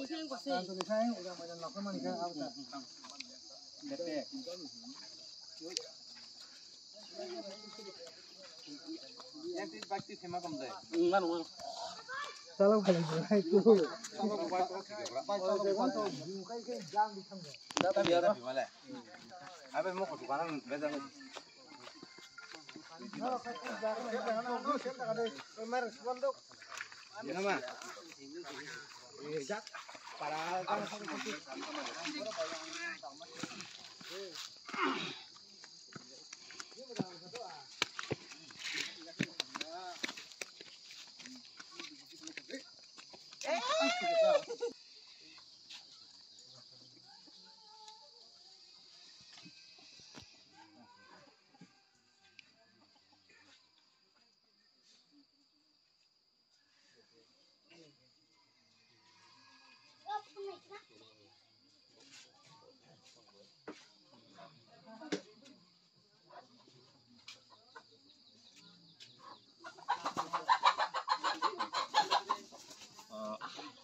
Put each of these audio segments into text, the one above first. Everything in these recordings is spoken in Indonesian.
Salam kali itu.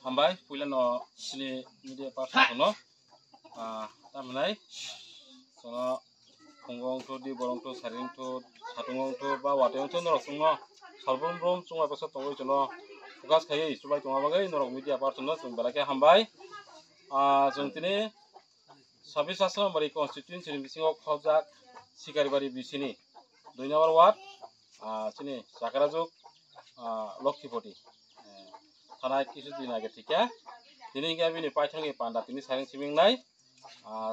Hambai puila no sini media person no tamnai sono konggong to di borong to saring to hatungong to ba wateng to norok sungno salbon brom sunga basa tongoi jono fugas khai subai tonga bagai norok media person no sung balake hambai jong tini 26 asam bari constituency ni bisingo khawjak sikaribari bisini 2 number ward sini sakarajuk Lokkipoti थानाय किसु दिन आगे ठीक है दिनै के बिनि पाइथांनि पान्दा तिनि सारें सिबिं नाय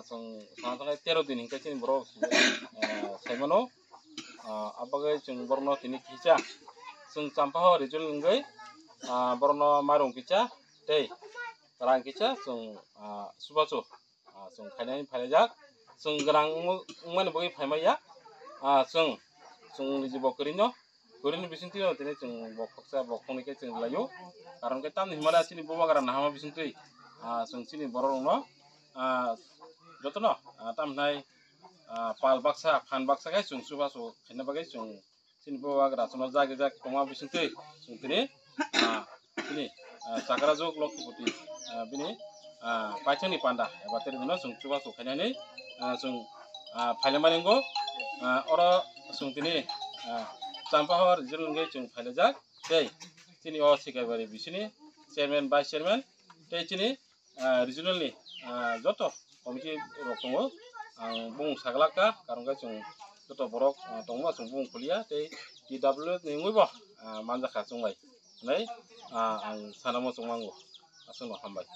जों सानथाय 13 दिन हिंका चिन बर साइमनो आबागै जों बरनो तिनि किचा जों चाम्पा रिजल नगै बरनो मारं किचा दै रां किचा जों सुबाचो जों खायनाय फायजाक जों गोनां उमन बगै फायमाया जों निजे बकरिनो Gorin bisinti no tini cung boksa bokong ke cung layu, karena kita nih malah sini bawa karena hama bisinti, cung sini borong no, joto no, tam nai pal baksa, pan baksa ke cung suba su, kena bagai cung sini bawa karena cuma jaga koma bisinti, cung tini, ini sakara jok Lokkipoti, bini, paicang ni panda, bateri no cung suba su, kena ni, cung Phalemarengo, ora cung tini. Sampah rizal ngai cung phalajak tei tini o sikaribari bisini chairman vice chairman tei tini regional ni joto committee rok tongo bung saglaka karena cung joto borok tongo cung bung kuliah tei DW ni nguibo manjaka chungbai nai ang sanamo chungmango asung hambai.